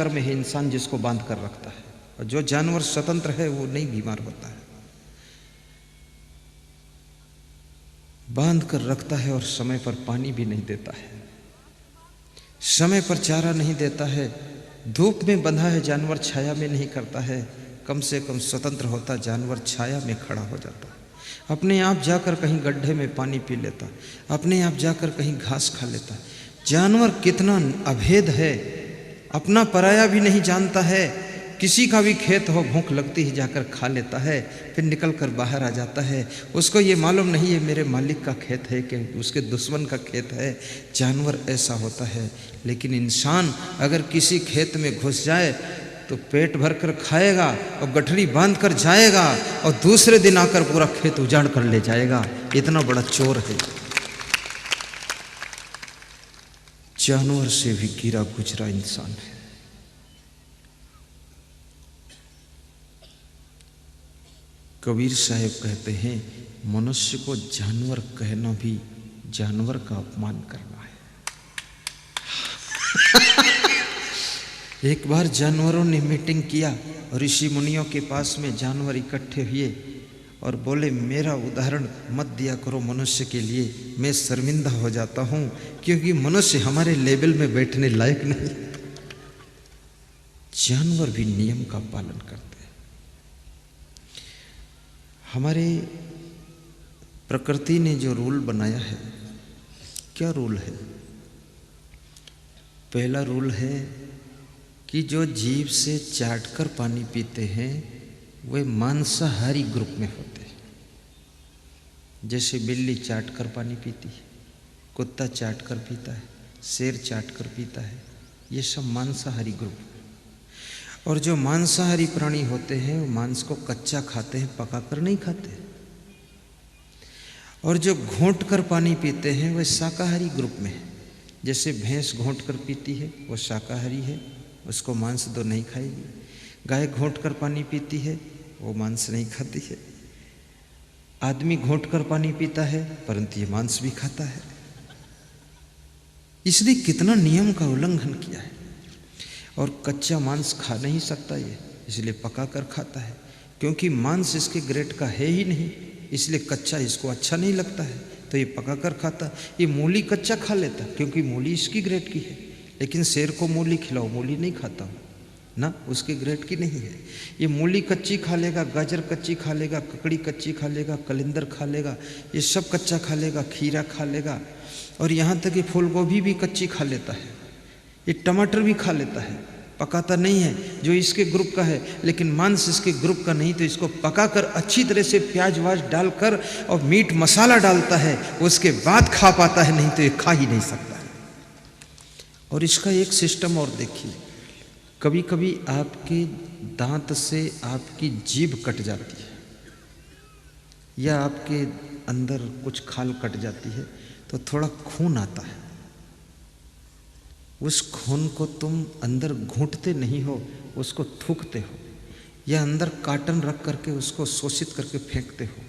कर्म है इंसान जिसको बांध कर रखता है, और जो जानवर स्वतंत्र है वो नहीं बीमार होता है। बांध कर रखता है और समय पर पानी भी नहीं देता है, समय पर चारा नहीं देता है। धूप में बंधा है जानवर, छाया में नहीं करता है। कम से कम स्वतंत्र होता जानवर छाया में खड़ा हो जाता, अपने आप जाकर कहीं गड्ढे में पानी पी लेता, अपने आप जाकर कहीं घास खा लेता। जानवर कितना अभेद है, अपना पराया भी नहीं जानता है। किसी का भी खेत हो, भूख लगती है जाकर खा लेता है, फिर निकल कर बाहर आ जाता है। उसको ये मालूम नहीं है मेरे मालिक का खेत है कि उसके दुश्मन का खेत है। जानवर ऐसा होता है। लेकिन इंसान अगर किसी खेत में घुस जाए तो पेट भर कर खाएगा और गठरी बांध कर जाएगा, और दूसरे दिन आकर पूरा खेत उजाड़ कर ले जाएगा। इतना बड़ा चोर है। जानवर से भी गिरा गुजरा इंसान है। कबीर साहब कहते हैं, मनुष्य को जानवर कहना भी जानवर का अपमान करना है। एक बार जानवरों ने मीटिंग किया और ऋषि मुनियों के पास में जानवर इकट्ठे हुए और बोले, मेरा उदाहरण मत दिया करो मनुष्य के लिए, मैं शर्मिंदा हो जाता हूं, क्योंकि मनुष्य हमारे लेवल में बैठने लायक नहीं। जानवर भी नियम का पालन करते हैं। हमारे प्रकृति ने जो रूल बनाया है, क्या रूल है? पहला रूल है कि जो जीभ से चाटकर पानी पीते हैं वे मांसाहारी ग्रुप में होते हैं। जैसे बिल्ली चाटकर पानी पीती है, कुत्ता चाटकर पीता है, शेर चाटकर पीता है, ये सब मांसाहारी ग्रुप। और जो मांसाहारी प्राणी होते हैं वो मांस को कच्चा खाते हैं, पकाकर नहीं खाते। और जो घोंट कर पानी पीते हैं वे शाकाहारी ग्रुप में है। जैसे भैंस घोंट कर पीती है वो शाकाहारी है, उसको मांस तो नहीं खाएगी। गाय घोंट कर पानी पीती है, वो मांस नहीं खाती है। आदमी घोंट कर पानी पीता है परंतु ये मांस भी खाता है। इसने कितना नियम का उल्लंघन किया है। और कच्चा मांस खा नहीं सकता ये, इसलिए पका कर खाता है, क्योंकि मांस इसके ग्रेड का है ही नहीं, इसलिए कच्चा इसको अच्छा नहीं लगता है, तो ये पका कर खाता। ये मूली कच्चा खा लेता क्योंकि मूली इसकी ग्रेड की है, लेकिन शेर को मूली खिलाओ, मूली नहीं खाता हूँ ना, उसके ग्रेड की नहीं है। ये मूली कच्ची खा लेगा, गाजर कच्ची खा लेगा, ककड़ी कच्ची खा लेगा, कलिंदर खा लेगा, ये सब कच्चा खा लेगा, खीरा खा लेगा, और यहाँ तक कि फूल गोभी भी कच्ची खा लेता है, ये टमाटर भी खा लेता है। पकाता नहीं है, जो इसके ग्रुप का है, लेकिन मांस इसके ग्रुप का नहीं, तो इसको पकाकर अच्छी तरह से प्याज वाज डालकर और मीट मसाला डालता है, उसके बाद खा पाता है, नहीं तो ये खा ही नहीं सकता है। और इसका एक सिस्टम और देखिए, कभी कभी आपके दांत से आपकी जीभ कट जाती है या आपके अंदर कुछ खाल कट जाती है तो थोड़ा खून आता है। उस खून को तुम अंदर घूंटते नहीं हो, उसको थूकते हो, या अंदर काटन रख करके उसको शोषित करके फेंकते हो,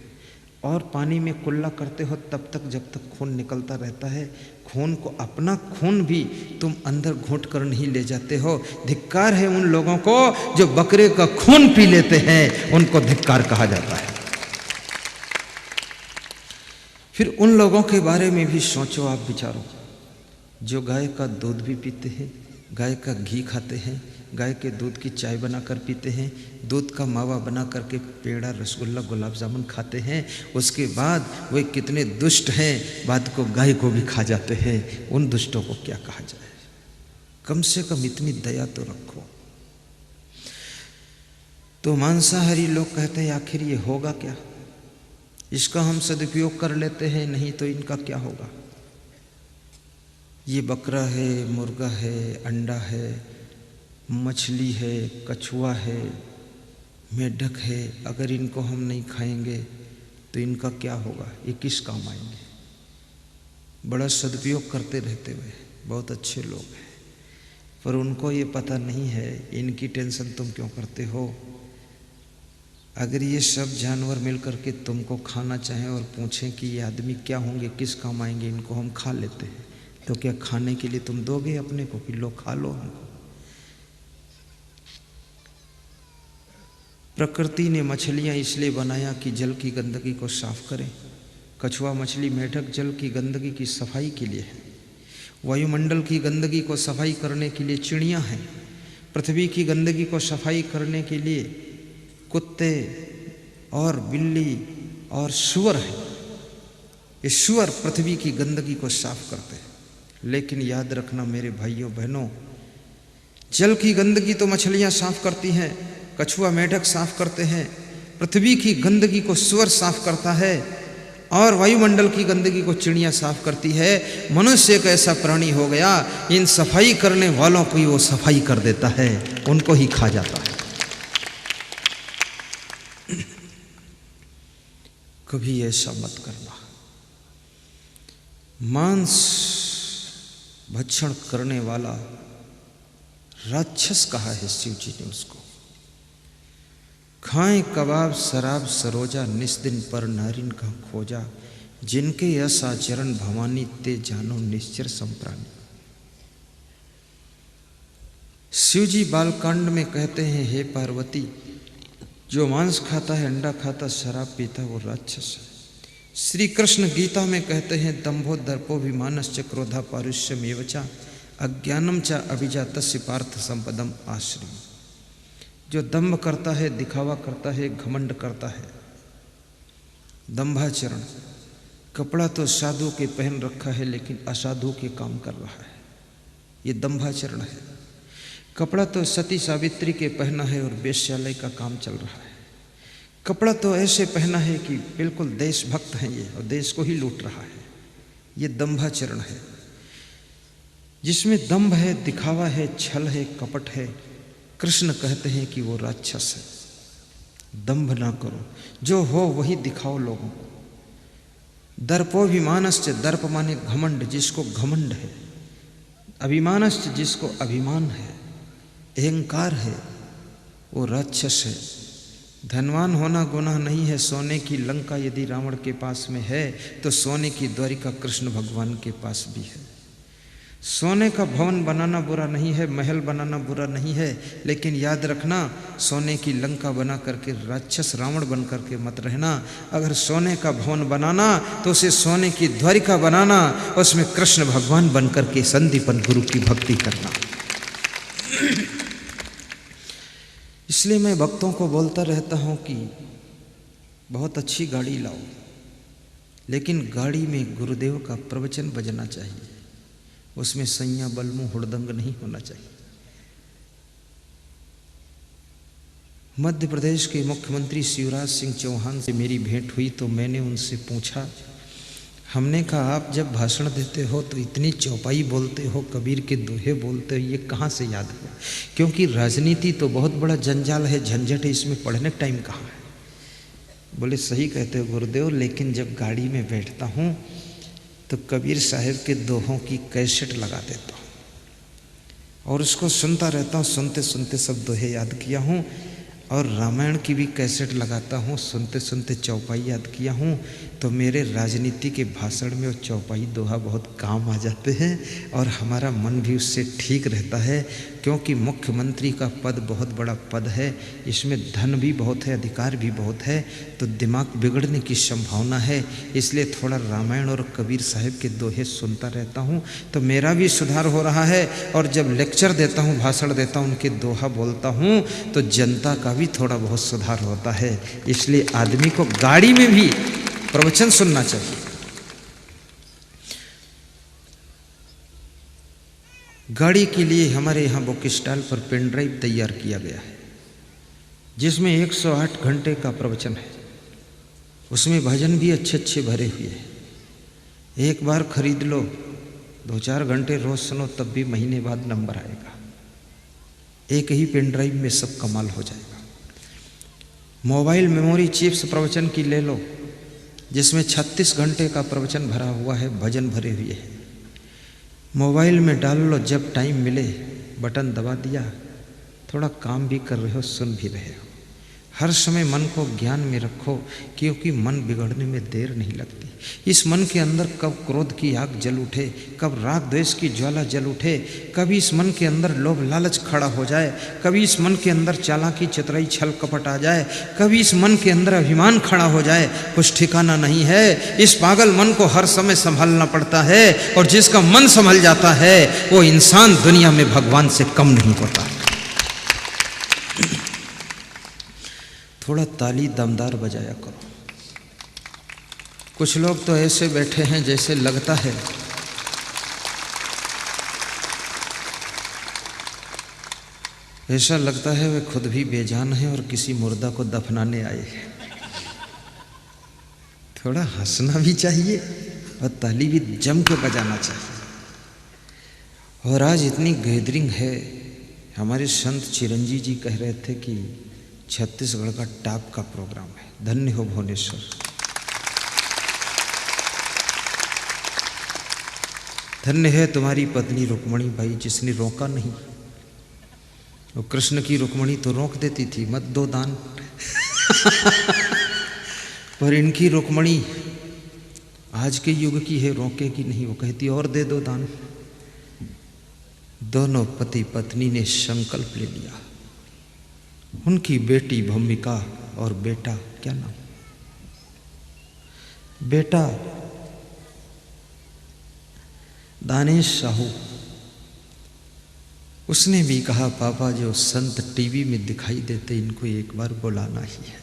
और पानी में कुल्ला करते हो तब तक जब तक खून निकलता रहता है। खून को, अपना खून भी तुम अंदर घोंट कर नहीं ले जाते हो। धिक्कार है उन लोगों को जो बकरे का खून पी लेते हैं, उनको धिक्कार कहा जाता है। फिर उन लोगों के बारे में भी सोचो आप विचारो, जो गाय का दूध भी पीते हैं, गाय का घी खाते हैं, गाय के दूध की चाय बनाकर पीते हैं, दूध का मावा बना करके पेड़ा, रसगुल्ला, गुलाब जामुन खाते हैं। उसके बाद वे कितने दुष्ट हैं, बाद को गाय को भी खा जाते हैं। उन दुष्टों को क्या कहा जाए? कम से कम इतनी दया तो रखो। तो मांसाहारी लोग कहते हैं आखिर ये होगा क्या? इसका हम सदुपयोग कर लेते हैं, नहीं तो इनका क्या होगा? ये बकरा है, मुर्गा है, अंडा है, मछली है, कछुआ है, मेढक है, अगर इनको हम नहीं खाएंगे तो इनका क्या होगा? ये किस काम आएंगे? बड़ा सदुपयोग करते रहते हुए बहुत अच्छे लोग हैं, पर उनको ये पता नहीं है इनकी टेंशन तुम क्यों करते हो। अगर ये सब जानवर मिल करके तुमको खाना चाहें और पूछें कि ये आदमी क्या होंगे, किस काम आएंगे, इनको हम खा लेते हैं, तो क्या खाने के लिए तुम दोगे अपने को कि लो खा लो हमको? प्रकृति ने मछलियाँ इसलिए बनाया कि जल की गंदगी को साफ करें। कछुआ, मछली, मेढक जल की गंदगी की सफाई के लिए है। वायुमंडल की गंदगी को सफाई करने के लिए चिड़ियाँ हैं। पृथ्वी की गंदगी को सफाई करने के लिए कुत्ते और बिल्ली और सूअर है। ये सूअर पृथ्वी की गंदगी को साफ करते हैं। लेकिन याद रखना मेरे भाइयों बहनों, जल की गंदगी तो मछलियाँ साफ करती हैं, कछुआ मेढक साफ करते हैं, पृथ्वी की गंदगी को सूअर साफ करता है और वायुमंडल की गंदगी को चिड़ियाँ साफ करती है। मनुष्य एक ऐसा प्राणी हो गया, इन सफाई करने वालों को ही वो सफाई कर देता है, उनको ही खा जाता है। कभी ऐसा मत करना। मांस भक्षण करने वाला राक्षस कहा है शिव जी ने उसको। खाएं कबाब शराब सरोजा, निस्दिन पर नारिन का खोजा, जिनके यश आचरण भवानी ते जानो निश्चर संप्राणी। शिव जी बालकांड में कहते हैं, हे पार्वती, जो मांस खाता है, अंडा खाता, शराब पीता है, वो राक्षस है। श्री कृष्ण गीता में कहते हैं, दंभो दर्पोभिमानश्च क्रोधा पारुष्यमेव च अज्ञानम च अभिजातस्य पार्थ संपदम आश्रय। जो दंभ करता है, दिखावा करता है, घमंड करता है, दंभाचरण। कपड़ा तो साधु के पहन रखा है लेकिन असाधु के काम कर रहा है, ये दंभाचरण है। कपड़ा तो सती सावित्री के पहना है और वेश्यालय का काम चल रहा है। कपड़ा तो ऐसे पहना है कि बिल्कुल देशभक्त है ये, और देश को ही लूट रहा है। ये दंभाचरण है, जिसमें दंभ है, दिखावा है, छल है, कपट है। कृष्ण कहते हैं कि वो राक्षस है। दंभ ना करो, जो हो वही दिखाओ लोगों को। दर्पोभिमानश्च, दर्प माने घमंड, जिसको घमंड है। अभिमानश्च, जिसको अभिमान है, अहंकार है, वो राक्षस है। धनवान होना गुनाह नहीं है। सोने की लंका यदि रावण के पास में है तो सोने की द्वारिका कृष्ण भगवान के पास भी है। सोने का भवन बनाना बुरा नहीं है, महल बनाना बुरा नहीं है, लेकिन याद रखना, सोने की लंका बना करके राक्षस रावण बन करके मत रहना। अगर सोने का भवन बनाना तो उसे सोने की द्वारिका बनाना, उसमें कृष्ण भगवान बन करके संदीपन गुरु की भक्ति करना। इसलिए मैं भक्तों को बोलता रहता हूँ कि बहुत अच्छी गाड़ी लाओ, लेकिन गाड़ी में गुरुदेव का प्रवचन बजना चाहिए, उसमें सैया बलमू हुड़दंग नहीं होना चाहिए। मध्य प्रदेश के मुख्यमंत्री शिवराज सिंह चौहान से मेरी भेंट हुई तो मैंने उनसे पूछा, हमने कहा आप जब भाषण देते हो तो इतनी चौपाई बोलते हो, कबीर के दोहे बोलते हो, ये कहाँ से याद है? क्योंकि राजनीति तो बहुत बड़ा जंजाल है, झंझट है, इसमें पढ़ने का टाइम कहाँ है? बोले सही कहते हो गुरुदेव, लेकिन जब गाड़ी में बैठता हूँ तो कबीर साहब के दोहों की कैसेट लगा देता हूँ और उसको सुनता रहता हूँ। सुनते सुनते सब दोहे याद किया हूँ, और रामायण की भी कैसेट लगाता हूँ, सुनते सुनते चौपाई याद किया हूँ। तो मेरे राजनीति के भाषण में वो चौपाई दोहा बहुत काम आ जाते हैं और हमारा मन भी उससे ठीक रहता है। क्योंकि मुख्यमंत्री का पद बहुत बड़ा पद है, इसमें धन भी बहुत है, अधिकार भी बहुत है, तो दिमाग बिगड़ने की संभावना है। इसलिए थोड़ा रामायण और कबीर साहब के दोहे सुनता रहता हूँ तो मेरा भी सुधार हो रहा है। और जब लेक्चर देता हूँ, भाषण देता हूँ, उनके दोहा बोलता हूँ तो जनता का भी थोड़ा बहुत सुधार होता है। इसलिए आदमी को गाड़ी में भी प्रवचन सुनना चाहिए। गाड़ी के लिए हमारे यहाँ बुक स्टॉल पर पेन ड्राइव तैयार किया गया है, जिसमें 108 घंटे का प्रवचन है। उसमें भजन भी अच्छे अच्छे भरे हुए हैं। एक बार खरीद लो, 2-4 घंटे रोज सुनो, तब भी महीने बाद नंबर आएगा। एक ही पेन ड्राइव में सब कमाल हो जाएगा। मोबाइल मेमोरी चिप्स प्रवचन की ले लो, जिसमें 36 घंटे का प्रवचन भरा हुआ है, भजन भरे हुए हैं। मोबाइल में डाल लो, जब टाइम मिले बटन दबा दिया, थोड़ा काम भी कर रहे हो, सुन भी रहे हो। हर समय मन को ज्ञान में रखो, क्योंकि मन बिगड़ने में देर नहीं लगती। इस मन के अंदर कब क्रोध की आग जल उठे, कब राग द्वेष की ज्वाला जल उठे, कभी इस मन के अंदर लोभ लालच खड़ा हो जाए, कभी इस मन के अंदर चालाकी चतुराई छल कपट आ जाए, कभी इस मन के अंदर अभिमान खड़ा हो जाए, कुछ ठिकाना नहीं है। इस पागल मन को हर समय संभालना पड़ता है, और जिसका मन संभल जाता है वो इंसान दुनिया में भगवान से कम नहीं होता। थोड़ा ताली दमदार बजाया करो। कुछ लोग तो ऐसे बैठे हैं जैसे लगता है ऐसा लगता है वे खुद भी बेजान हैं और किसी मुर्दा को दफनाने आए हैं। थोड़ा हंसना भी चाहिए और ताली भी जम के बजाना चाहिए। और आज इतनी गैदरिंग है, हमारे संत चिरंजी जी कह रहे थे कि छत्तीसगढ़ का टॉप का प्रोग्राम है। धन्य हो भुवनेश्वर। धन्य है तुम्हारी पत्नी रुक्मणी बाई, जिसने रोका नहीं। और कृष्ण की रुक्मणी तो रोक देती थी, मत दो दान। पर इनकी रुक्मणी आज के युग की है, रोकेगी नहीं, वो कहती और दे दो दान। दोनों पति पत्नी ने संकल्प ले लिया। उनकी बेटी भूमिका और बेटा, क्या नाम, बेटा दानेश साहू, उसने भी कहा पापा जो संत टीवी में दिखाई देते इनको एक बार बुलाना ही है,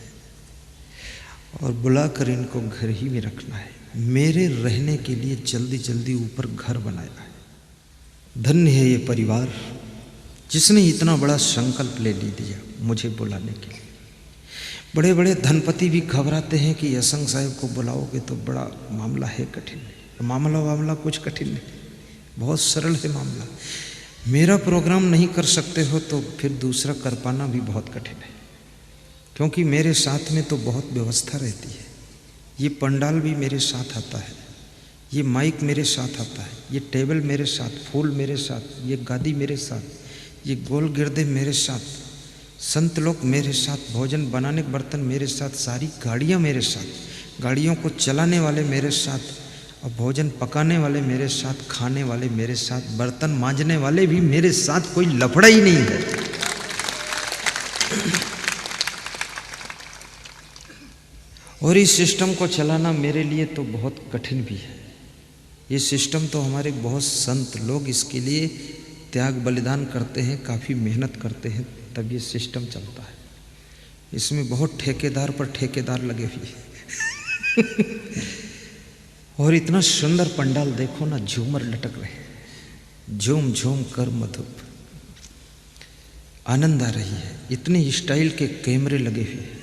और बुलाकर इनको घर ही में रखना है। मेरे रहने के लिए जल्दी जल्दी ऊपर घर बनाया है। धन्य है ये परिवार जिसने इतना बड़ा संकल्प ले लिया मुझे बुलाने के लिए। बड़े बड़े धनपति भी घबराते हैं कि असंग साहब को बुलाओगे तो बड़ा मामला है कठिन। मामला कुछ कठिन नहीं, बहुत सरल है मामला। मेरा प्रोग्राम नहीं कर सकते हो तो फिर दूसरा कर पाना भी बहुत कठिन है, क्योंकि मेरे साथ में तो बहुत व्यवस्था रहती है। ये पंडाल भी मेरे साथ आता है, ये माइक मेरे साथ आता है, ये टेबल मेरे साथ, फूल मेरे साथ, ये गादी मेरे साथ, ये गोल गिरदे मेरे साथ, संत लोग मेरे साथ, भोजन बनाने के बर्तन मेरे साथ, सारी गाड़ियाँ मेरे साथ, गाड़ियों को चलाने वाले मेरे साथ, और भोजन पकाने वाले मेरे साथ, खाने वाले मेरे साथ, बर्तन मांजने वाले भी मेरे साथ। कोई लफड़ा ही नहीं है। और इस सिस्टम को चलाना मेरे लिए तो बहुत कठिन भी है। ये सिस्टम तो हमारे बहुत संत लोग इसके लिए त्याग बलिदान करते हैं, काफ़ी मेहनत करते हैं, तब ये सिस्टम चलता है। इसमें बहुत ठेकेदार पर ठेकेदार लगे हुए हैं। और इतना सुंदर पंडाल देखो ना, झूमर लटक रहे हैं, झूम झूम कर मधुप, आनंद आ रही है। इतने स्टाइल के कैमरे लगे हुए हैं,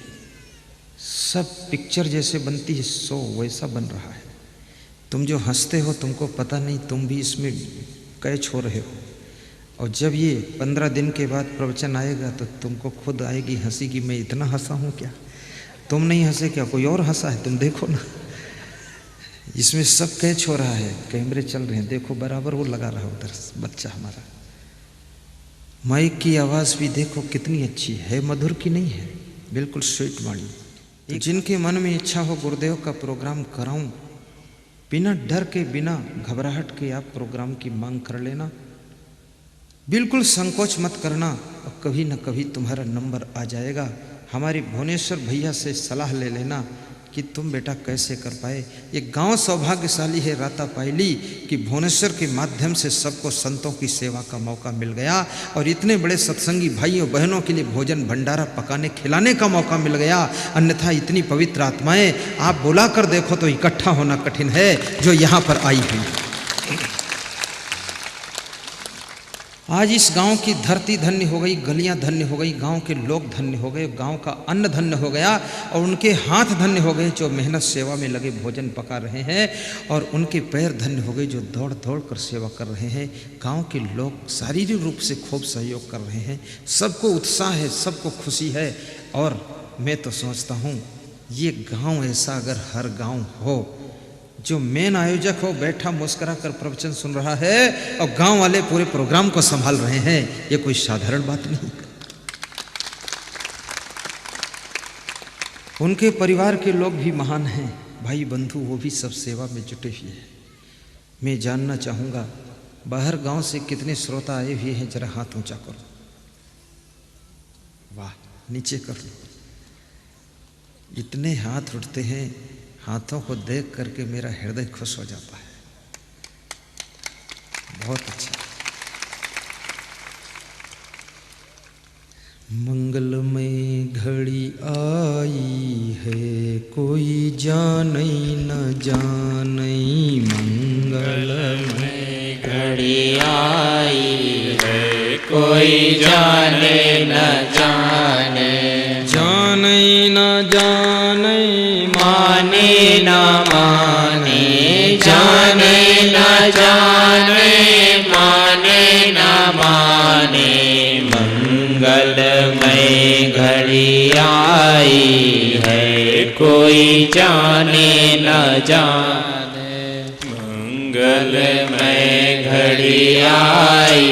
सब पिक्चर जैसे बनती है सो वैसा बन रहा है। तुम जो हंसते हो तुमको पता नहीं तुम भी इसमें कैच हो रहे हो। और जब ये 15 दिन के बाद प्रवचन आएगा तो तुमको खुद आएगी हंसी कि मैं इतना हंसा हूँ क्या। तुम नहीं हंसे क्या, कोई और हंसा है, तुम देखो ना। इसमें सब कैच हो रहा है, कैमरे चल रहे हैं, देखो बराबर वो लगा रहा है उधर बच्चा हमारा। माइक की आवाज़ भी देखो कितनी अच्छी है, मधुर की नहीं है, बिल्कुल स्वीट वाणी। जिनके मन में इच्छा हो गुरुदेव का प्रोग्राम कराऊं, बिना डर के बिना घबराहट के आप प्रोग्राम की मांग कर लेना, बिल्कुल संकोच मत करना, और कभी न कभी तुम्हारा नंबर आ जाएगा। हमारे भुवनेश्वर भैया से सलाह ले लेना कि तुम बेटा कैसे कर पाए। ये गांव सौभाग्यशाली है राता पायली कि भुवनेश्वर के माध्यम से सबको संतों की सेवा का मौका मिल गया, और इतने बड़े सत्संगी भाइयों बहनों के लिए भोजन भंडारा पकाने खिलाने का मौका मिल गया। अन्यथा इतनी पवित्र आत्माएं आप बुला कर देखो तो इकट्ठा होना कठिन है जो यहाँ पर आई हुई। आज इस गांव की धरती धन्य हो गई, गलियां धन्य हो गई, गांव के लोग धन्य हो गए, गांव का अन्न धन्य हो गया, और उनके हाथ धन्य हो गए जो मेहनत सेवा में लगे भोजन पका रहे हैं, और उनके पैर धन्य हो गए जो दौड़ दौड़ कर सेवा कर रहे हैं। गांव के लोग शारीरिक रूप से खूब सहयोग कर रहे हैं, सबको उत्साह है, सबको खुशी है। और मैं तो सोचता हूँ ये गाँव ऐसा अगर हर गाँव हो, जो मेन आयोजक हो बैठा मुस्कुरा कर प्रवचन सुन रहा है और गांव वाले पूरे प्रोग्राम को संभाल रहे हैं, ये कोई साधारण बात नहीं। उनके परिवार के लोग भी महान हैं, भाई बंधु वो भी सब सेवा में जुटे हुए हैं। मैं जानना चाहूँगा बाहर गांव से कितने श्रोता आए हुए हैं, जरा हाथ ऊंचा करो। वाह, नीचे कर लो। इतने हाथ उठते हैं, हाथों को देख करके मेरा हृदय खुश हो जाता है। बहुत अच्छा। मंगलमय घड़ी आई है, कोई जाने न जाने। मंगलमय घड़ी आई है, कोई जाने न जाने। जाने न जाने, माने न माने। जाने न जाने, माने न माने। मंगलमय घड़ी आई है, कोई जाने न जाने। मंगलमय घड़ी आई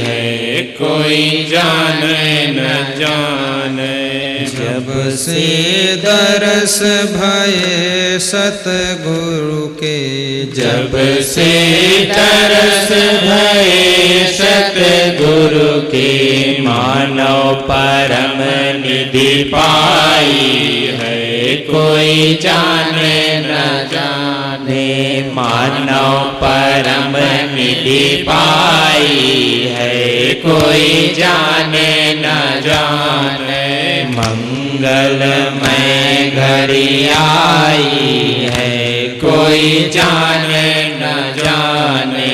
है, कोई जाने न जाने। जब से दरस भये सतगुरु के, जब से तरस भये सतगुरु के। मानव परम निधि पाई है, कोई जाने न जाने। मानव परम निधि पाई है, कोई जाने न जाने। मंगलमय घड़ी आई है, कोई जाने न जाने।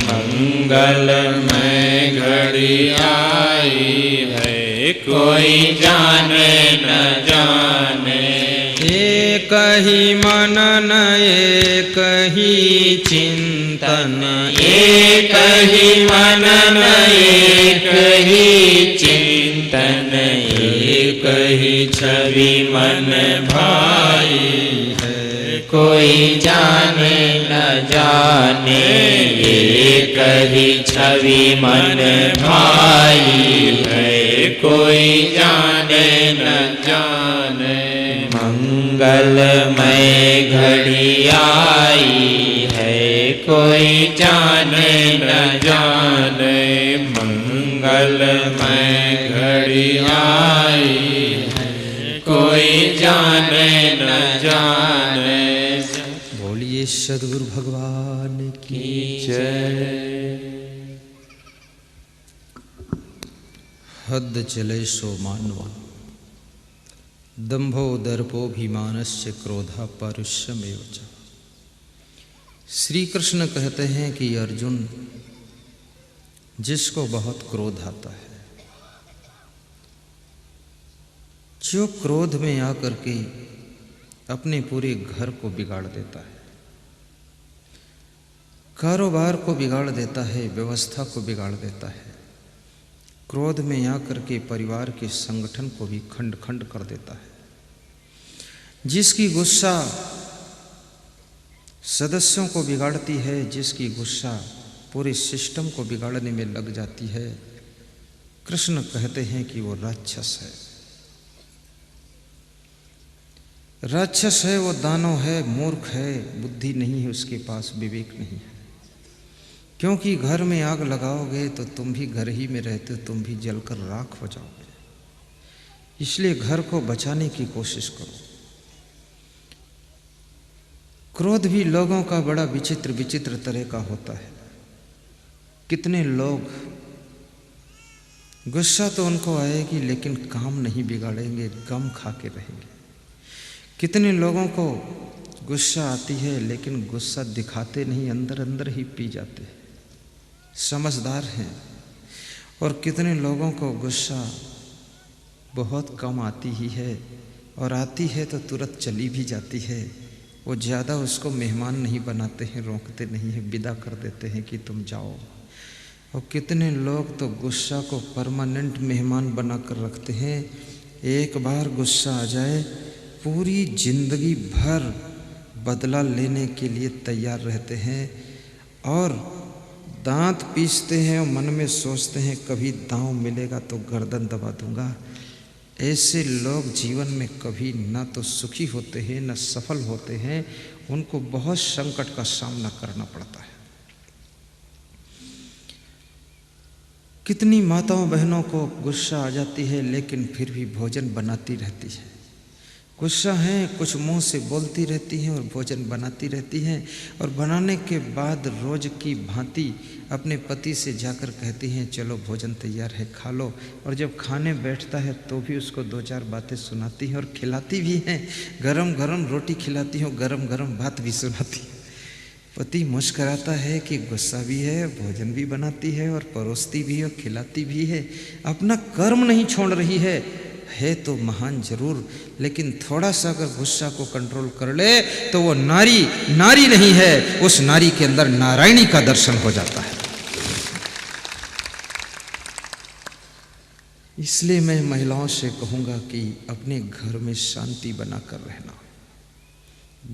मंगलमय घड़ी आई है, कोई जाने न जाने। एक ही मनन एक ही चिंतन, एक ही मनन एक ही चिंतन। एक ही छवि मन भाई है, कोई जाने न जाने। एक ही छवि मन भाई है, कोई जाने न जाने। मंगलमय घड़ी आई है, कोई जाने न जाने। मंगलमय घड़ी आई है, कोई जाने न जाने। बोलिए सद्गुरु भगवान की जय। हद चले सो मानवा, दंभो दर्पोभिमानस्य क्रोधा पारुष्यमेव च। श्री कृष्ण कहते हैं कि अर्जुन, जिसको बहुत क्रोध आता है, जो क्रोध में आकर के अपने पूरे घर को बिगाड़ देता है, कारोबार को बिगाड़ देता है, व्यवस्था को बिगाड़ देता है, क्रोध में आकर के परिवार के संगठन को भी खंड खंड कर देता है, जिसकी गुस्सा सदस्यों को बिगाड़ती है, जिसकी गुस्सा पूरे सिस्टम को बिगाड़ने में लग जाती है, कृष्ण कहते हैं कि वो राक्षस है। राक्षस है, वो दानव है, मूर्ख है, बुद्धि नहीं है उसके पास, विवेक नहीं है। क्योंकि घर में आग लगाओगे तो तुम भी घर ही में रहते हो, तुम भी जलकर राख हो जाओगे। इसलिए घर को बचाने की कोशिश करो। क्रोध भी लोगों का बड़ा विचित्र विचित्र तरह का होता है। कितने लोग, गुस्सा तो उनको आएगी लेकिन काम नहीं बिगाड़ेंगे, गम खा के रहेंगे। कितने लोगों को गुस्सा आती है लेकिन गुस्सा दिखाते नहीं, अंदर अंदर ही पी जाते हैं, समझदार हैं। और कितने लोगों को गुस्सा बहुत कम आती ही है, और आती है तो तुरंत चली भी जाती है। वो ज़्यादा उसको मेहमान नहीं बनाते हैं, रोकते नहीं हैं, विदा कर देते हैं कि तुम जाओ। और कितने लोग तो गुस्सा को परमानेंट मेहमान बना कर रखते हैं। एक बार गुस्सा आ जाए, पूरी जिंदगी भर बदला लेने के लिए तैयार रहते हैं, और दांत पीसते हैं और मन में सोचते हैं कभी दांव मिलेगा तो गर्दन दबा दूंगा। ऐसे लोग जीवन में कभी ना तो सुखी होते हैं न सफल होते हैं, उनको बहुत संकट का सामना करना पड़ता है। कितनी माताओं बहनों को गुस्सा आ जाती है लेकिन फिर भी भोजन बनाती रहती है। गुस्सा है, कुछ मुंह से बोलती रहती हैं और भोजन बनाती रहती हैं, और बनाने के बाद रोज की भांति अपने पति से जाकर कहती हैं चलो भोजन तैयार है खा लो, और जब खाने बैठता है तो भी उसको 2-4 बातें सुनाती हैं और खिलाती भी हैं। गरम गरम रोटी खिलाती हैं और गरम गरम बात भी सुनाती हैं। पति मुस्कराता है कि गुस्सा भी है, भोजन भी बनाती है और परोसती भी है और खिलाती भी है, अपना कर्म नहीं छोड़ रही है तो महान जरूर, लेकिन थोड़ा सा अगर गुस्सा को कंट्रोल कर ले तो वो नारी नहीं है, उस नारी के अंदर नारायणी का दर्शन हो जाता है। इसलिए मैं महिलाओं से कहूंगा कि अपने घर में शांति बनाकर रहना,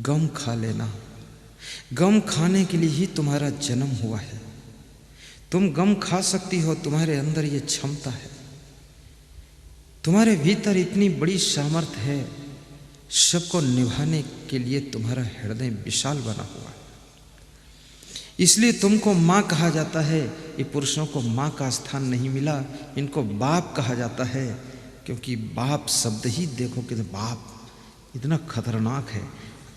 गम खा लेना। गम खाने के लिए ही तुम्हारा जन्म हुआ है। तुम गम खा सकती हो, तुम्हारे अंदर ये क्षमता है, तुम्हारे भीतर इतनी बड़ी सामर्थ्य है, सबको निभाने के लिए तुम्हारा हृदय विशाल बना हुआ है। इसलिए तुमको माँ कहा जाता है। ये पुरुषों को माँ का स्थान नहीं मिला, इनको बाप कहा जाता है, क्योंकि बाप शब्द ही देखो कि बाप इतना खतरनाक है।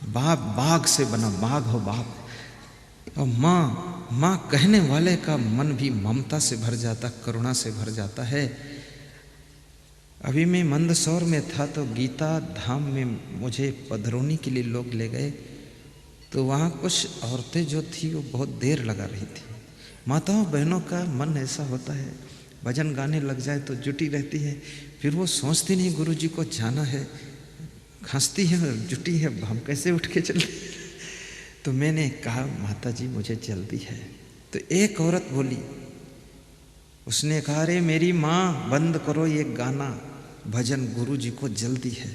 बाप बाघ से बना, बाघ हो बाप। और माँ कहने वाले का मन भी ममता से भर जाता, करुणा से भर जाता है। अभी मैं मंदसौर में था तो गीता धाम में मुझे पधरौनी के लिए लोग ले गए, तो वहाँ कुछ औरतें जो थी वो बहुत देर लगा रही थी। माताओं बहनों का मन ऐसा होता है, भजन गाने लग जाए तो जुटी रहती है, फिर वो सोचती नहीं गुरु जी को जाना है, हंसती है, जुटी है, हम कैसे उठ के चले। तो मैंने कहा माता जी मुझे जल्दी है। तो एक औरत बोली, उसने कहा अरे मेरी माँ बंद करो ये गाना, भजन गुरु जी को जल्दी है।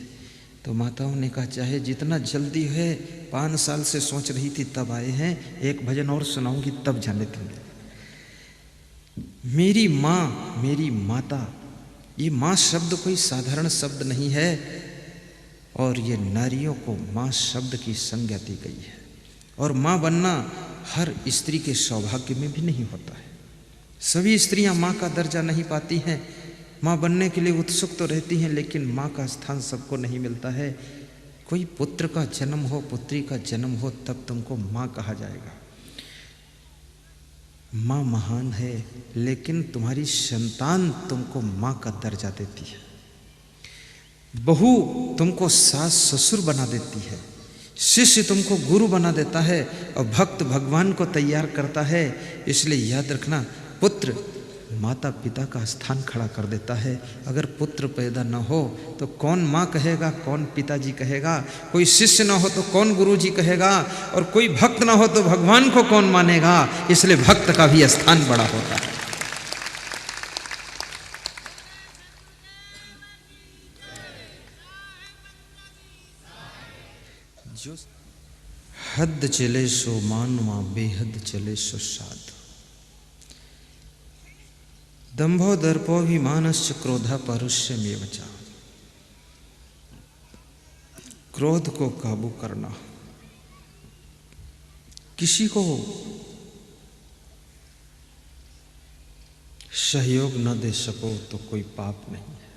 तो माताओं ने कहा चाहे जितना जल्दी है, 5 साल से सोच रही थी तब आए हैं, एक भजन और सुनाऊंगी तब जाने देंगे। मेरी माँ, मेरी माता, ये माँ शब्द कोई साधारण शब्द नहीं है, और ये नारियों को माँ शब्द की संज्ञा दी गई है। और माँ बनना हर स्त्री के सौभाग्य में भी नहीं होता है। सभी स्त्रियां माँ का दर्जा नहीं पाती हैं, माँ बनने के लिए उत्सुक तो रहती हैं, लेकिन माँ का स्थान सबको नहीं मिलता है। कोई पुत्र का जन्म हो, पुत्री का जन्म हो, तब तुमको माँ कहा जाएगा। माँ महान है, लेकिन तुम्हारी संतान तुमको माँ का दर्जा देती है। बहू तुमको सास ससुर बना देती है, शिष्य तुमको गुरु बना देता है, और भक्त भगवान को तैयार करता है। इसलिए याद रखना, पुत्र माता पिता का स्थान खड़ा कर देता है। अगर पुत्र पैदा न हो तो कौन माँ कहेगा, कौन पिताजी कहेगा। कोई शिष्य न हो तो कौन गुरु जी कहेगा, और कोई भक्त न हो तो भगवान को कौन मानेगा। इसलिए भक्त का भी स्थान बड़ा होता है। जो हद चले सो मानवा, बेहद चले सो साध। दंभो दर्पोभिमानश्च क्रोधा परुष्यमेव च। क्रोध को काबू करना, किसी को सहयोग न दे सको तो कोई पाप नहीं है,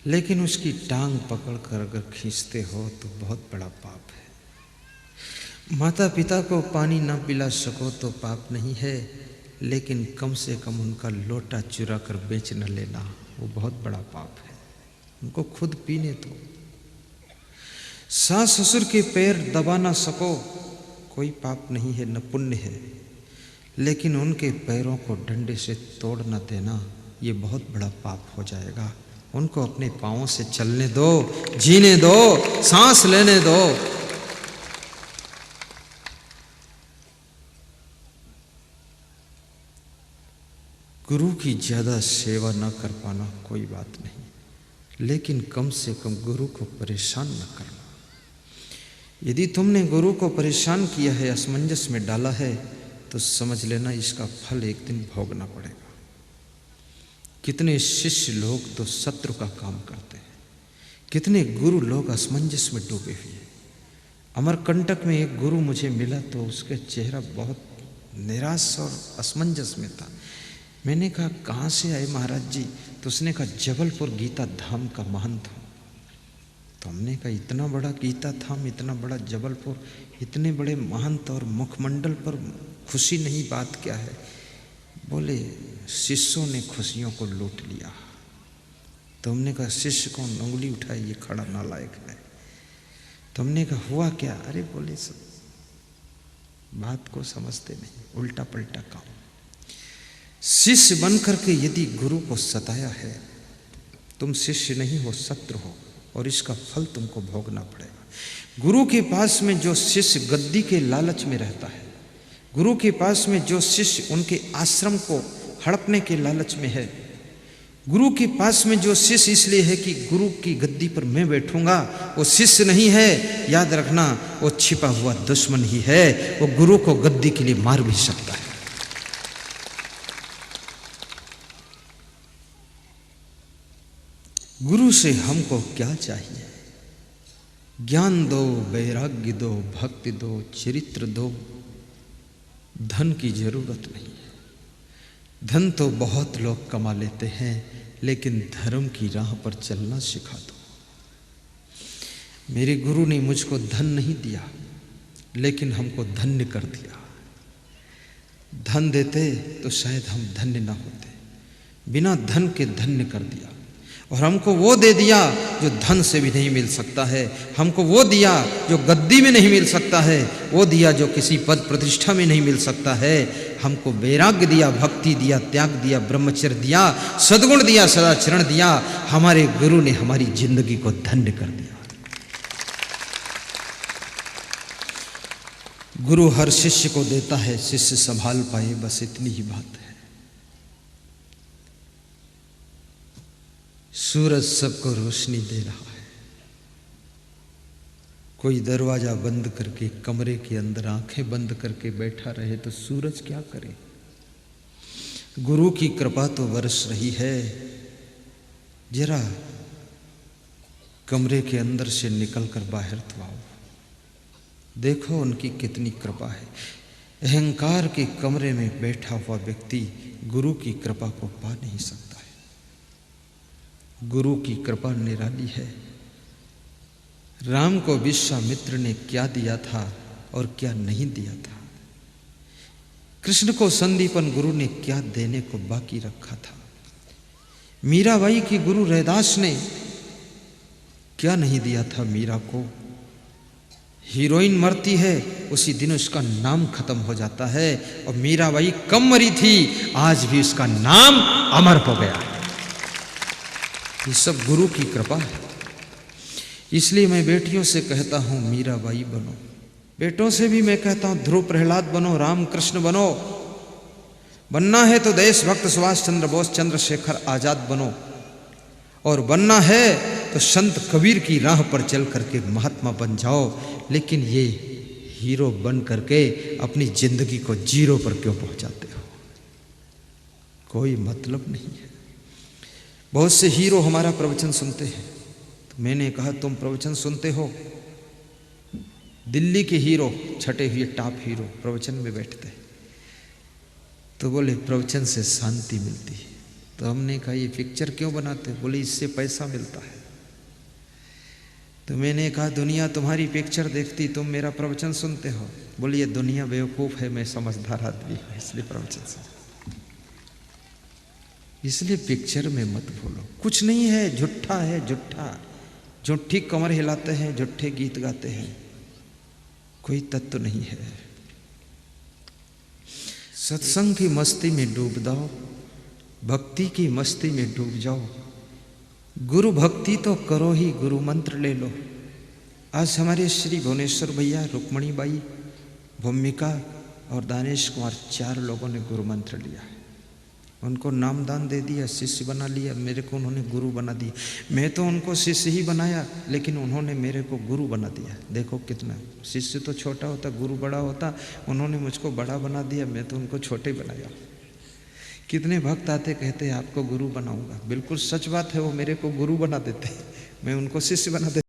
लेकिन उसकी टांग पकड़कर अगर खींचते हो तो बहुत बड़ा पाप है। माता पिता को पानी न पिला सको तो पाप नहीं है, लेकिन कम से कम उनका लोटा चुरा कर बेच न लेना, वो बहुत बड़ा पाप है। उनको खुद पीने दो। सास ससुर के पैर दबा ना सको, कोई पाप नहीं है, न पुण्य है, लेकिन उनके पैरों को डंडे से तोड़ न देना, ये बहुत बड़ा पाप हो जाएगा। उनको अपने पाँवों से चलने दो, जीने दो, सांस लेने दो। गुरु की ज़्यादा सेवा न कर पाना कोई बात नहीं, लेकिन कम से कम गुरु को परेशान न करना। यदि तुमने गुरु को परेशान किया है, असमंजस में डाला है, तो समझ लेना इसका फल एक दिन भोगना पड़ेगा। कितने शिष्य लोग तो शत्रु का काम करते हैं, कितने गुरु लोग असमंजस में डूबे हुए हैं। अमरकंटक में एक गुरु मुझे मिला तो उसका चेहरा बहुत निराश और असमंजस में था। मैंने कहा कहाँ से आए महाराज जी? तो उसने कहा जबलपुर गीता धाम का महंत हूँ। तो हमने कहा इतना बड़ा गीता धाम, इतना बड़ा जबलपुर, इतने बड़े महंत और मुखमंडल पर खुशी नहीं, बात क्या है? बोले शिष्यों ने खुशियों को लूट लिया। तो हमने कहा शिष्य कौन? उंगली उठाई, ये खड़ा नालायक है। तो हमने कहा हुआ क्या? अरे बोले सब बात को समझते नहीं, उल्टा पलटा काम। शिष्य बनकर के यदि गुरु को सताया है, तुम शिष्य नहीं हो, शत्रु हो, और इसका फल तुमको भोगना पड़ेगा। गुरु के पास में जो शिष्य गद्दी के लालच में रहता है, गुरु के पास में जो शिष्य उनके आश्रम को हड़पने के लालच में है, गुरु के पास में जो शिष्य इसलिए है कि गुरु की गद्दी पर मैं बैठूंगा, वो शिष्य नहीं है। याद रखना, वो छिपा हुआ दुश्मन ही है। वो गुरु को गद्दी के लिए मार भी सकता है। गुरु से हमको क्या चाहिए? ज्ञान दो, वैराग्य दो, भक्ति दो, चरित्र दो। धन की जरूरत नहीं है। धन तो बहुत लोग कमा लेते हैं, लेकिन धर्म की राह पर चलना सिखा दो। मेरे गुरु ने मुझको धन नहीं दिया, लेकिन हमको धन्य कर दिया। धन देते तो शायद हम धन्य ना होते, बिना धन के धन्य कर दिया। और हमको वो दे दिया जो धन से भी नहीं मिल सकता है, हमको वो दिया जो गद्दी में नहीं मिल सकता है, वो दिया जो किसी पद प्रतिष्ठा में नहीं मिल सकता है। हमको वैराग्य दिया, भक्ति दिया, त्याग दिया, ब्रह्मचर्य दिया, सद्गुण दिया, सदाचरण दिया। हमारे गुरु ने हमारी जिंदगी को धन्य कर दिया। गुरु हर शिष्य को देता है, शिष्य संभाल पाए, बस इतनी ही बात है। सूरज सबको रोशनी दे रहा है। कोई दरवाजा बंद करके कमरे के अंदर आंखें बंद करके बैठा रहे तो सूरज क्या करे? गुरु की कृपा तो बरस रही है। जरा कमरे के अंदर से निकलकर बाहर तो आओ, देखो उनकी कितनी कृपा है। अहंकार के कमरे में बैठा हुआ व्यक्ति गुरु की कृपा को पा नहीं सकता है। गुरु की कृपा निराली है। राम को विश्वामित्र ने क्या दिया था और क्या नहीं दिया था। कृष्ण को संदीपन गुरु ने क्या देने को बाकी रखा था। मीराबाई की गुरु रैदास ने क्या नहीं दिया था मीरा को। हीरोइन मरती है, उसी दिन उसका नाम खत्म हो जाता है, और मीराबाई कम मरी थी, आज भी उसका नाम अमर हो गया है। ये सब गुरु की कृपा है। इसलिए मैं बेटियों से कहता हूं मीराबाई बनो, बेटों से भी मैं कहता हूं ध्रुव प्रहलाद बनो, राम कृष्ण बनो। बनना है तो देशभक्त सुभाष चंद्र बोस, चंद्रशेखर आजाद बनो, और बनना है तो संत कबीर की राह पर चल करके महात्मा बन जाओ। लेकिन ये हीरो बन करके अपनी जिंदगी को जीरो पर क्यों पहुंचाते हो? कोई मतलब नहीं है। बहुत से हीरो हमारा प्रवचन सुनते हैं, तो मैंने कहा तुम प्रवचन सुनते हो? दिल्ली के हीरो, छटे हुए टॉप हीरो प्रवचन में बैठते हैं, तो बोले प्रवचन से शांति मिलती है। तो हमने कहा ये पिक्चर क्यों बनाते? बोले इससे पैसा मिलता है। तो मैंने कहा दुनिया तुम्हारी पिक्चर देखती, तुम मेरा प्रवचन सुनते हो। बोले ये दुनिया बेवकूफ़ है, मैं समझदार आदमी हूँ, इसलिए प्रवचन सुन। इसलिए पिक्चर में मत बोलो, कुछ नहीं है, झूठा है, झूठा, झूठी कमर हिलाते हैं, झूठे गीत गाते हैं, कोई तत्व नहीं है। सत्संग की मस्ती में डूब जाओ, भक्ति की मस्ती में डूब जाओ। गुरु भक्ति तो करो ही, गुरु मंत्र ले लो। आज हमारे श्री भुवनेश्वर भैया, रुक्मणी बाई, भूमिका और दानेश कुमार, 4 लोगों ने गुरु मंत्र लिया है। उनको नामदान दे दिया, शिष्य बना लिया, मेरे को उन्होंने गुरु बना दिया। मैं तो उनको शिष्य ही बनाया, लेकिन उन्होंने मेरे को गुरु बना दिया। देखो कितना, शिष्य तो छोटा होता, गुरु बड़ा होता, उन्होंने मुझको बड़ा बना दिया, मैं तो उनको छोटे बनाया। कितने भक्त आते कहते आपको गुरु बनाऊंगा, बिल्कुल सच बात है, वो मेरे को गुरु बना देते, मैं उनको शिष्य बना देता।